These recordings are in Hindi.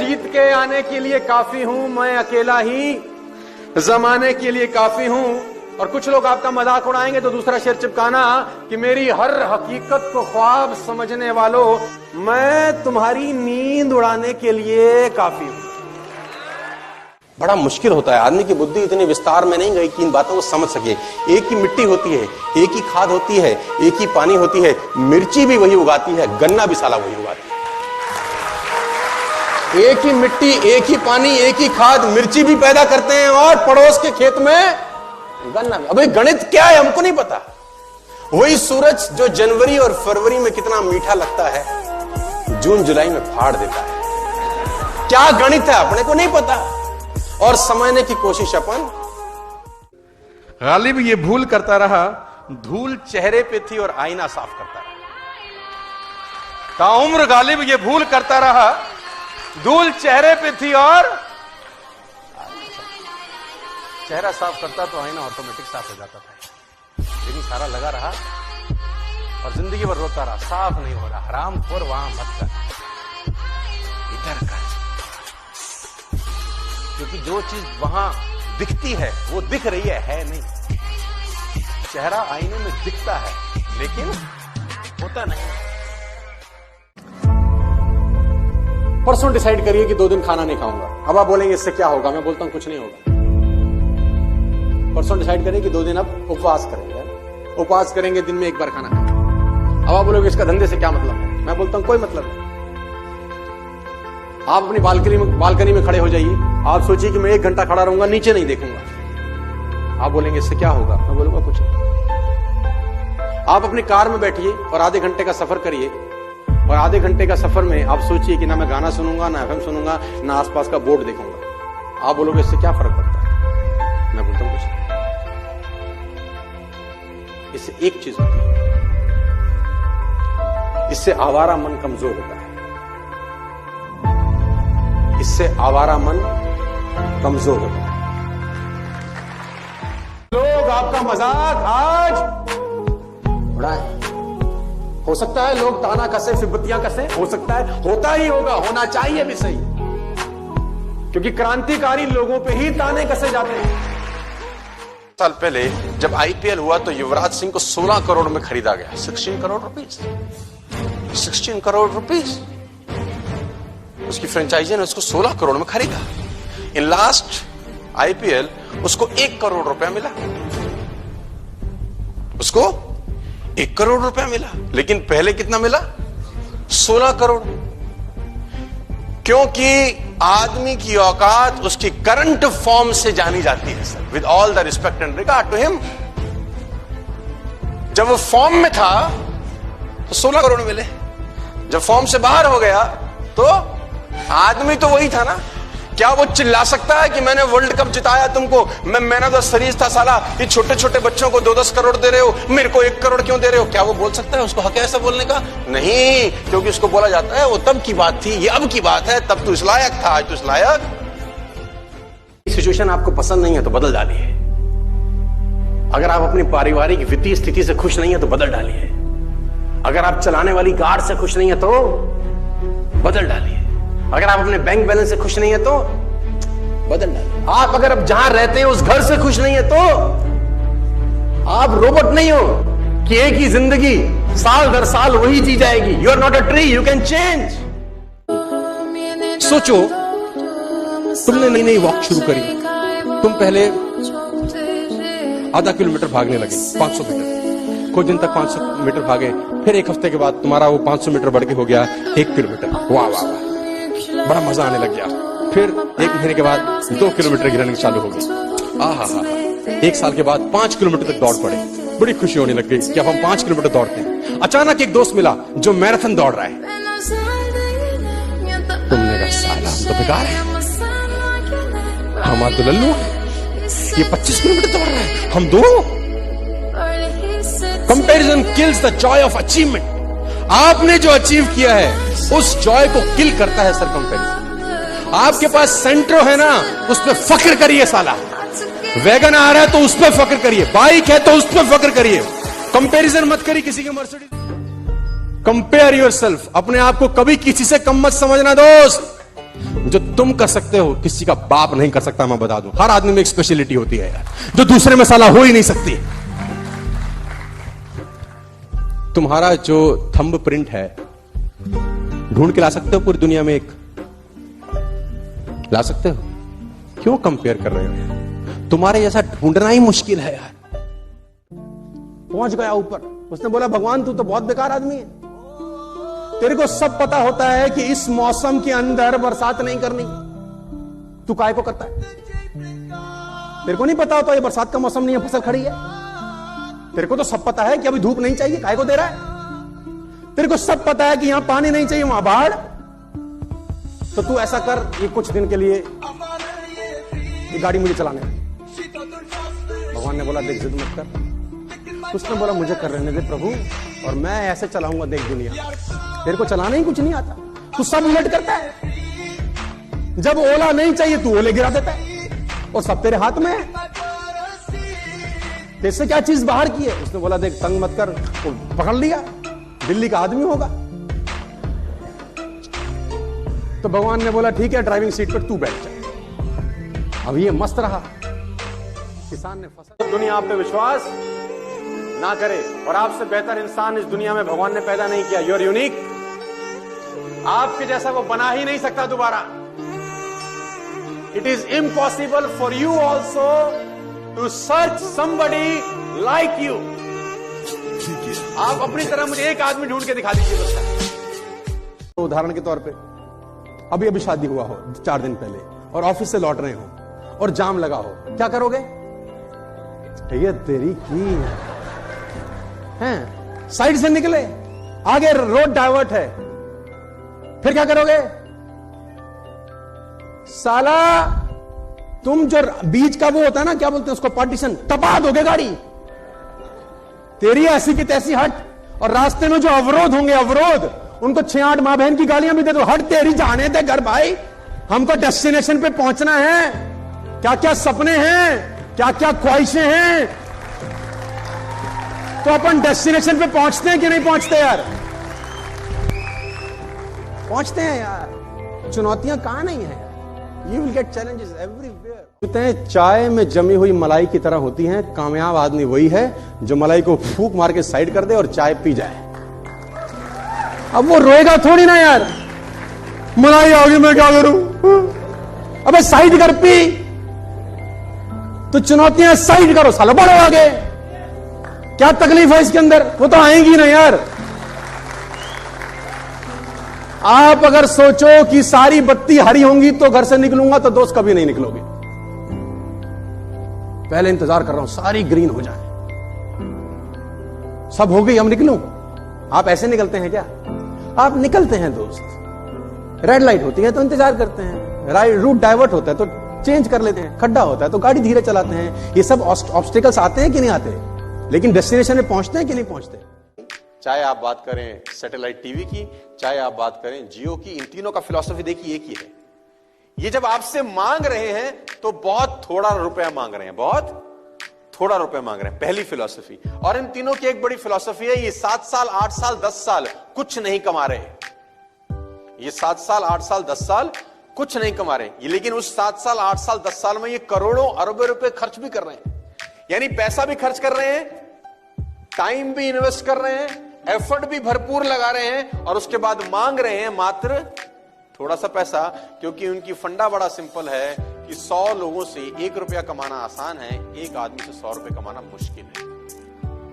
जीत के आने के लिए काफी हूं, मैं अकेला ही जमाने के लिए काफी हूं। और कुछ लोग आपका मजाक उड़ाएंगे तो दूसरा शेर चिपकाना कि मेरी हर हकीकत को ख्वाब समझने वालों, मैं तुम्हारी नींद उड़ाने के लिए काफी हूं। बड़ा मुश्किल होता है, आदमी की बुद्धि इतनी विस्तार में नहीं गई कि इन बातों को समझ सके। एक ही मिट्टी होती है, एक ही खाद होती है, एक ही पानी होती है, मिर्ची भी वही उगाती है, गन्ना भी साला वही उगाती है। एक ही मिट्टी, एक ही पानी, एक ही खाद, मिर्ची भी पैदा करते हैं और पड़ोस के खेत में गन्ना भी। अबे गणित क्या है हमको नहीं पता। वही सूरज जो जनवरी और फरवरी में कितना मीठा लगता है, जून जुलाई में फाड़ देता है। क्या गणित है अपने को नहीं पता और समझने की कोशिश अपन। गालिब ये भूल करता रहा, धूल चेहरे पे थी और आईना साफ करता रहा। ताउम्र गालिब ये भूल करता रहा, धूल चेहरे पे थी और चेहरा साफ करता तो आईना ऑटोमेटिक साफ हो जाता था। लेकिन सारा लगा रहा और जिंदगी भर रोता रहा, साफ नहीं हो रहा। हरामखोर वहां मत कर, इधर कर, क्योंकि जो चीज वहां दिखती है वो दिख रही है नहीं। चेहरा आईने में दिखता है लेकिन होता नहीं। परसों डिसाइड करिए कि 2 दिन खाना नहीं खाऊंगा। अब आप बोलेंगे इससे क्या होगा, मैं बोलता हूं कुछ नहीं होगा। परसों डिसाइड करिए कि 2 दिन अब उपवास करेंगे, उपवास करेंगे, दिन में 1 बार खाना खाएंगे। अब आप बोलोगे इसका धंधे से क्या मतलब है, मैं बोलता हूं कोई मतलब नहीं। आप अपनी बालकनी में खड़े हो जाइए, आप सोचिए कि मैं 1 घंटा खड़ा रहूंगा, नीचे नहीं देखूंगा। आप बोलेंगे इससे क्या होगा, मैं बोलूंगा कुछ नहीं। आप अपनी कार में बैठिए और आधे घंटे का सफर करिए, और आधे घंटे का सफर में आप सोचिए कि ना मैं गाना सुनूंगा, ना एफएम सुनूंगा, ना आसपास का बोर्ड देखूंगा। आप बोलोगे इससे क्या फर्क पड़ता है, मैं बोलता हूं कुछ नहीं। इससे एक चीज होती है, इससे आवारा मन कमजोर होता है। इससे आवारा मन कमजोर होता है। लोग आपका मजाक आज उड़ाए। हो सकता है लोग ताना कसे, फिबतियां कसे, हो सकता है, होता ही होगा, होना चाहिए भी सही, क्योंकि क्रांतिकारी लोगों पे ही ताने कसे जाते हैं। साल पहले जब आईपीएल हुआ तो युवराज सिंह को 16 करोड़ में खरीदा गया। 16 करोड़ रुपीस, 16 करोड़ रुपीस। उसकी फ्रेंचाइजी ने उसको 16 करोड़ में खरीदा। इन लास्ट आईपीएल उसको 1 करोड़ रुपया मिला, उसको 1 करोड़ रुपया मिला। लेकिन पहले कितना मिला, 16 करोड़। क्योंकि आदमी की औकात उसकी करंट फॉर्म से जानी जाती है sir, with all the respect and regard to him. जब वो फॉर्म में था तो 16 करोड़ मिले, जब फॉर्म से बाहर हो गया तो आदमी तो वही था ना। क्या वो चिल्ला सकता है कि मैंने वर्ल्ड कप जिताया तुमको, मैं मैन ऑफ द सीरीज था साला, ये छोटे छोटे बच्चों को 2-10 करोड़ दे रहे हो, मेरे को 1 करोड़ क्यों दे रहे हो? क्या वो बोल सकता है? उसको हक है ऐसा बोलने का? नहीं, क्योंकि उसको बोला जाता है वो तब की बात थी, ये अब की बात है, तब तू इस लायक था, आज तू इस लायक। सिचुएशन आपको पसंद नहीं है तो बदल डालिए। अगर आप अपनी पारिवारिक वित्तीय स्थिति से खुश नहीं है तो बदल डालिए। अगर आप चलाने वाली कार से खुश नहीं है तो बदल डालिए। अगर आप अपने बैंक बैलेंस से खुश नहीं है तो बदल डालिए। आप अगर अब जहां रहते हैं उस घर से खुश नहीं है तो आप रोबोट नहीं हो कि एक ही जिंदगी साल दर साल वही जी जाएगी। You are not a tree, you can change. सोचो, तुमने नई नई वॉक शुरू करी, तुम पहले आधा किलोमीटर भागने लगे, 500 मीटर, कुछ दिन तक 500 मीटर भागे, फिर 1 हफ्ते के बाद तुम्हारा वो 500 मीटर बढ़ के हो गया 1 किलोमीटर। वाह वाह वाह, बड़ा मजा आने लग गया। फिर 1 महीने के बाद 2 किलोमीटर की रनिंग चालू हो गई। आहा हा, 1 साल के बाद 5 किलोमीटर तक दौड़ पड़े, बड़ी खुशी होने लग गई कि अब हम 5 किलोमीटर दौड़ते हैं। अचानक एक दोस्त मिला जो मैराथन दौड़ रहा है। तुमने कहा साला हम तो बेकार है, हमारा तो लल्लू है, ये 25 किलोमीटर दौड़ रहा है, हम 2। Comparison kills the Joy of achievement. आपने जो अचीव किया है उस जॉय को किल करता है सर कंपैरिजन। आपके पास सेंट्रो है ना, उस पर फख्र करिए साला। वैगन आ रहा है तो उस पर फख्र करिए, बाइक है तो उस पर फख्र करिए। कंपैरिजन मत करिए किसी के मर्सिडीज। कंपेयर योरसेल्फ, अपने आप को कभी किसी से कम मत समझना दोस्त। जो तुम कर सकते हो किसी का बाप नहीं कर सकता। मैं बता दूं, हर आदमी में एक स्पेशलिटी होती है यार, जो दूसरे में साला हो ही नहीं सकती। तुम्हारा जो थंब प्रिंट है ढूंढ के ला सकते हो पूरी दुनिया में, एक ला सकते हो? क्यों कंपेयर कर रहे हो? तुम्हारे जैसा ढूंढना ही मुश्किल है यार। पहुंच गया ऊपर, उसने बोला भगवान तू तो बहुत बेकार आदमी है, तेरे को सब पता होता है कि इस मौसम के अंदर बरसात नहीं करनी, तू काय को करता है? तेरे को नहीं पता होता ये बरसात का मौसम नहीं है, फसल खड़ी है? तेरे को तो सब पता है कि अभी धूप नहीं चाहिए, काय को दे रहा है? तेरे को सब पता है कि यहां पानी नहीं चाहिए, वहां बाढ़। तो तू ऐसा कर, ये कुछ दिन के लिए ये गाड़ी मुझे चलाने दे। भगवान ने बोला देख जिद मत कर। उसने बोला मुझे कर रहने दे प्रभु, और मैं ऐसे चलाऊंगा देख दुनिया। तेरे को चलाना ही कुछ नहीं आता, तू सब उलट करता है। जब ओला नहीं चाहिए तू ओले गिरा देता है, और सब तेरे हाथ में है। तेरे से क्या चीज बाहर की है? उसने बोला देख तंग मत कर, वो पकड़ लिया, दिल्ली का आदमी होगा। तो भगवान ने बोला ठीक है ड्राइविंग सीट पर तू बैठ जा। अब ये मस्त रहा, किसान ने फसल। दुनिया आप पे विश्वास ना करे, और आपसे बेहतर इंसान इस दुनिया में भगवान ने पैदा नहीं किया। यू आर यूनिक, आपके जैसा वो बना ही नहीं सकता दोबारा। It is impossible for you also to search somebody like you. आप अपनी तरह मुझे एक आदमी ढूंढ के दिखा दीजिए बस। तो उदाहरण के तौर पे अभी शादी हुआ हो 4 दिन पहले, और ऑफिस से लौट रहे हो और जाम लगा हो, क्या करोगे? ये तेरी की हैं, साइड से निकले, आगे रोड डाइवर्ट है, फिर क्या करोगे? साला तुम जो बीच का वो होता है ना, क्या बोलते हैं उसको, पार्टीशन, टपा दोगे गाड़ी। तेरी ऐसी की तैसी हट, और रास्ते में जो अवरोध होंगे, अवरोध, उनको 6-8 माँ बहन की गालियां भी दे दो। हट तेरी, जाने दे घर भाई, हमको डेस्टिनेशन पे पहुंचना है। क्या क्या सपने हैं, क्या क्या ख्वाहिशें हैं, तो अपन डेस्टिनेशन पे पहुंचते हैं कि नहीं पहुंचते यार? पहुंचते हैं यार। चुनौतियां कहां नहीं है? You will get challenges everywhere. कहते हैं चाय में जमी हुई मलाई की तरह होती हैं। कामयाब आदमी वही है जो मलाई को फूंक मार के साइड कर दे और चाय पी जाए। अब वो रोएगा थोड़ी ना यार, मलाई आ गई मैं क्या करूं, अबे साइड कर, पी। तो चुनौतियां साइड करो साला, बढ़ो आगे। क्या तकलीफ है इसके अंदर? वो तो आएंगी ना यार। आप अगर सोचो कि सारी बत्ती हरी होंगी तो घर से निकलूंगा, तो दोस्त कभी नहीं निकलोगे। पहले इंतजार कर रहा हूं सारी ग्रीन हो जाए, सब हो गई अब निकलूं। आप ऐसे निकलते हैं क्या? आप निकलते हैं दोस्त। रेड लाइट होती है तो इंतजार करते हैं, रूट डाइवर्ट होता है तो चेंज कर लेते हैं, खड्डा होता है तो गाड़ी धीरे चलाते हैं। ये सब ऑब्स्टिकल्स आते हैं कि नहीं आते, लेकिन डेस्टिनेशन में पहुंचते हैं कि नहीं पहुंचते। चाहे आप बात करें सैटेलाइट टीवी की, चाहे आप बात करें जियो की, इन तीनों का फिलॉसफी देखिए एक ही है। ये जब आपसे मांग रहे हैं तो बहुत थोड़ा रुपया मांग रहे हैं, बहुत थोड़ा रुपया मांग रहे हैं, पहली फिलॉसफी। और इन तीनों की एक बड़ी फिलॉसफी है, ये 7 साल 8 साल 10 साल कुछ नहीं कमा रहे। ये 7 साल 8 साल 10 साल कुछ नहीं कमा रहे, ये लेकिन उस 7 साल 8 साल 10 साल में ये करोड़ों अरबों रुपए खर्च भी कर रहे हैं। यानी पैसा भी खर्च कर रहे हैं, टाइम भी इन्वेस्ट कर रहे हैं, एफर्ट भी भरपूर लगा रहे हैं, और उसके बाद मांग रहे हैं मात्र थोड़ा सा पैसा। क्योंकि उनकी फंडा बड़ा सिंपल है कि 100 लोगों से 1 रुपया कमाना आसान है, एक आदमी से 100 रुपए कमाना मुश्किल है।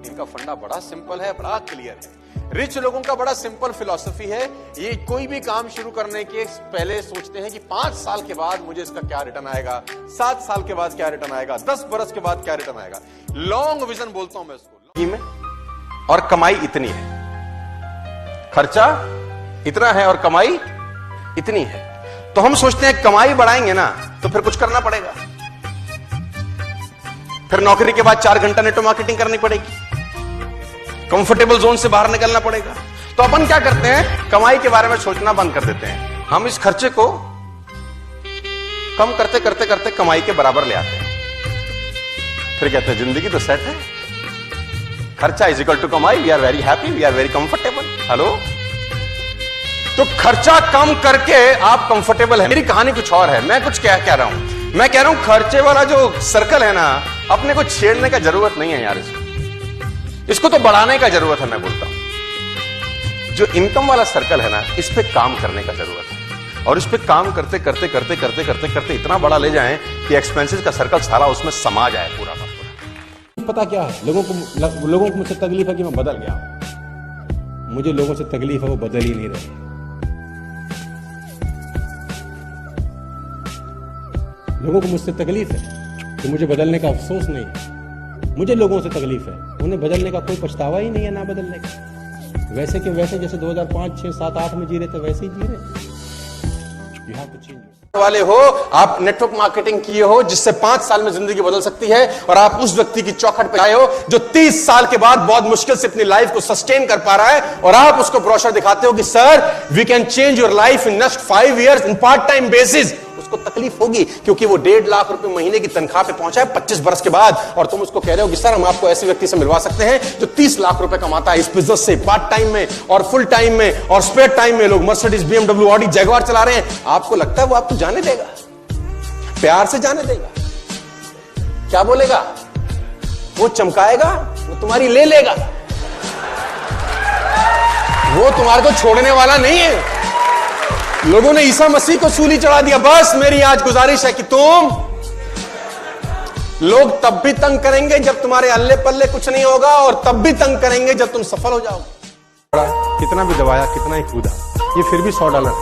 इनका फंडा बड़ा सिंपल है, बड़ा क्लियर है। रिच लोगों का बड़ा सिंपल फिलॉसफी है, ये कोई भी काम शुरू करने के पहले सोचते हैं कि 5 साल के बाद मुझे इसका क्या रिटर्न आएगा, 7 साल के बाद क्या रिटर्न आएगा, 10 बरस के बाद क्या रिटर्न आएगा। लॉन्ग विजन बोलता हूं मैं इसको। में और कमाई इतनी है, खर्चा इतना है और कमाई इतनी है, तो हम सोचते हैं कमाई बढ़ाएंगे ना तो फिर कुछ करना पड़ेगा। फिर नौकरी के बाद 4 घंटा नेटवर्क मार्केटिंग करनी पड़ेगी, कंफर्टेबल जोन से बाहर निकलना पड़ेगा। तो अपन क्या करते हैं, कमाई के बारे में सोचना बंद कर देते हैं। हम इस खर्चे को कम करते करते करते कमाई के बराबर ले आते हैं। फिर कहते हैं जिंदगी तो सेट है, खर्चा इज इक्वल टू कमाई, we are very happy, we are very comfortable. Hello, तो खर्चा कम करके आप कंफर्टेबल है। मेरी कहानी कुछ और है, मैं कुछ क्या कह रहा हूं, मैं कह रहा हूं खर्चे वाला जो सर्कल है ना, अपने को छेड़ने का जरूरत नहीं है यार, इसको तो बढ़ाने का जरूरत है। मैं बोलता हूं जो इनकम वाला सर्कल है ना, इस पे काम करने का जरूरत है, और इस पे काम करते करते करते करते करते करते इतना बड़ा ले जाएं कि एक्सपेंसेस का सर्कल सारा उसमें समा जाए पूरा का पूरा। पता क्या है, लोगों को मुझसे तकलीफ है कि मैं बदल गया। मुझे लोगों से तकलीफ है वो बदल ही नहीं रहे। लोगों को मुझसे तकलीफ है कि मुझे बदलने का अफसोस नहीं है। मुझे लोगों से तकलीफ है, उन्हें बदलने का कोई पछतावा ही नहीं है ना बदलने का। वैसे के वैसे जैसे 2005, 6, 7, 8 में जी रहे थे वैसे ही जी रहे। यू हैव टू चेंज वाले हो आप, नेटवर्क मार्केटिंग किए हो जिससे 5 साल में जिंदगी बदल सकती है, और आप उस व्यक्ति की चौखट पे आए हो जो 30 साल के बाद बहुत मुश्किल से अपनी लाइफ को सस्टेन कर पा रहा है, और आप उसको ब्रोशर दिखाते हो कि sir we can change your life in next 5 years in part time basis. उसको तकलीफ होगी क्योंकि वो 1.5 लाख रुपए महीने की तनख्वाह पे पहुंचा है 25 बरस के बाद, और तुम उसको कह रहे हो कि सर हम आपको ऐसे व्यक्ति से मिलवा सकते हैं जो 30 लाख रुपए कमाता है इस बिजनेस से, पार्ट टाइम में और फुल टाइम में और स्पेयर टाइम में। लोग मर्सिडीज, BMW, ऑडी, जैगवार चला रहे हैं। आपको लगता है वो आपको जाने देगा? प्यार से जाने देगा? क्या बोलेगा? वो चमकाएगा, वो तुम्हारी ले लेगा, वो तुम्हारे को छोड़ने वाला नहीं है। लोगों ने ईसा मसीह को सूली चढ़ा दिया। बस मेरी आज गुजारिश है कि तुम, लोग तब भी तंग करेंगे जब तुम्हारे अल्ले पल्ले कुछ नहीं होगा, और तब भी तंग करेंगे जब तुम सफल हो जाओगे। कितना भी दबाया, कितना ही कूदा, ये फिर भी $100 है।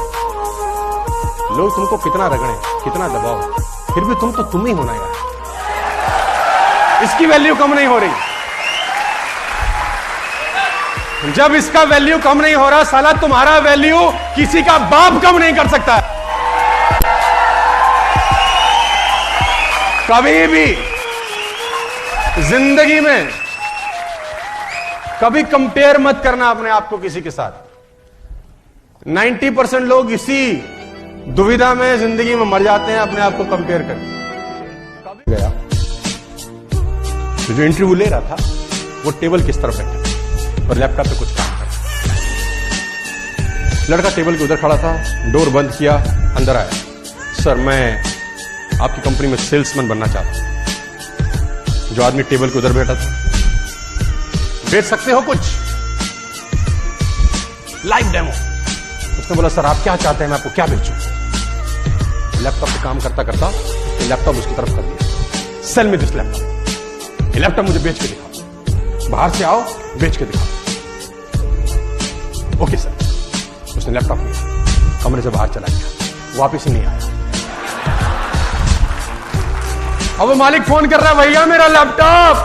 लोग तुमको कितना रगड़े, कितना दबाओ, फिर भी तुम ही होना यार। इसकी वैल्यू कम नहीं हो रही। जब इसका वैल्यू कम नहीं हो रहा, साला तुम्हारा वैल्यू किसी का बाप कम नहीं कर सकता। कभी भी जिंदगी में कभी कंपेयर मत करना अपने आप को किसी के साथ। 90% लोग इसी दुविधा में जिंदगी में मर जाते हैं, अपने आप को कंपेयर करके। गया तो जो इंटरव्यू ले रहा था वो टेबल किस तरफ बैठा और लैपटॉप पे कुछ काम कर रहा। लड़का टेबल के उधर खड़ा था, डोर बंद किया, अंदर आया। सर मैं आपकी कंपनी में सेल्समैन बनना चाहता हूं। जो आदमी टेबल के उधर बैठा था, बेच सकते हो कुछ? Live demo. उसने बोला सर आप क्या चाहते हैं, मैं आपको क्या बेचूं? लैपटॉप पे काम करता करता लैपटॉप उसकी तरफ कर दिया। सेल मी दिस लैपटॉप, ये लैपटॉप मुझे बेच के दिखाओ, बाहर से आओ बेच के दिखाओ। Okay sir. उसने लैपटॉप लिया, कमरे से बाहर चला गया, वापिस ही नहीं आया। अब वो मालिक फोन कर रहा है, भैया मेरा लैपटॉप,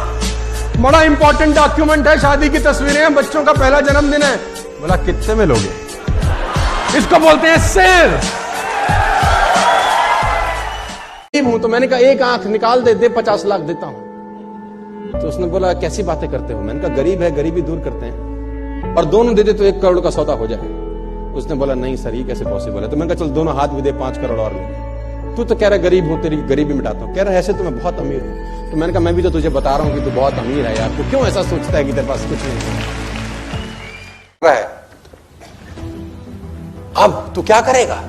बड़ा इंपॉर्टेंट डॉक्यूमेंट है, शादी की तस्वीरें हैं, बच्चों का पहला जन्मदिन है। बोला कितने में लोगे? इसको बोलते हैं सेल। हूं तो मैंने कहा एक आंख निकाल दे 50 लाख देता हूं। तो उसने बोला कैसी बातें करते हो? मैंने कहा गरीब है, गरीबी दूर करते हैं, और दोनों दे दे तो 1 करोड़ का सौदा हो जाए। उसने बोला नहीं सर ये कैसे पॉसिबल है? तो मैंने कहा चल दोनों हाथ भी दे, 5 करोड़ और ले। तू तो कह रहा गरीब हूं, तेरी गरीबी मिटाता हूं। कह रहा ऐसे तो मैं बहुत अमीर हूं। तो मैंने कहा मैं भी तो तुझे बता रहा हूं कि तू बहुत अमीर है यार, तू क्यों ऐसा सोचता है कि तेरे पास कुछ नहीं है? अब तू क्या करेगा?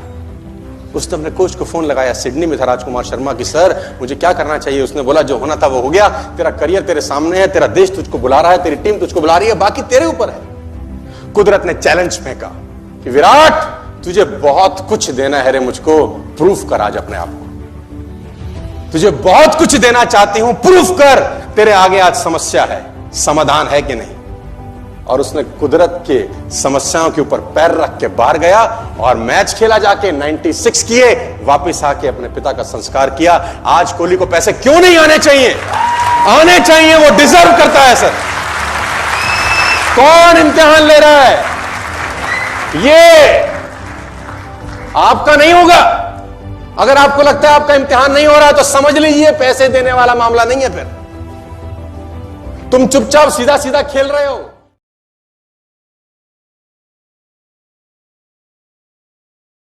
उसने अपने कोच को फोन लगाया, सिडनी में था राजकुमार शर्मा, की सर मुझे क्या करना चाहिए? उसने बोला जो होना था वो हो गया, तेरा करियर तेरे सामने है, तेरा देश तुझको बुला रहा है, तेरी टीम तुझको बुला रही है, बाकी तेरे ऊपर है। कुदरत ने चैलेंज फेंका कि विराट तुझे बहुत कुछ देना है रे मुझको, प्रूफ कर आज अपने आप को। तुझे बहुत कुछ देना चाहती हूं, प्रूफ कर तेरे आगे आज समस्या है, समाधान है कि नहीं। और उसने कुदरत के समस्याओं के ऊपर पैर रख के बाहर गया और मैच खेला जाके 96 किए, वापस आके अपने पिता का संस्कार किया। आज कोहली को पैसे क्यों नहीं आने चाहिए? आने चाहिए, वो डिजर्व करता है सर। कौन इम्तिहान ले रहा है? ये आपका नहीं होगा। अगर आपको लगता है आपका इम्तिहान नहीं हो रहा तो समझ लीजिए पैसे देने वाला मामला नहीं है। फिर तुम चुपचाप सीधा सीधा खेल रहे हो।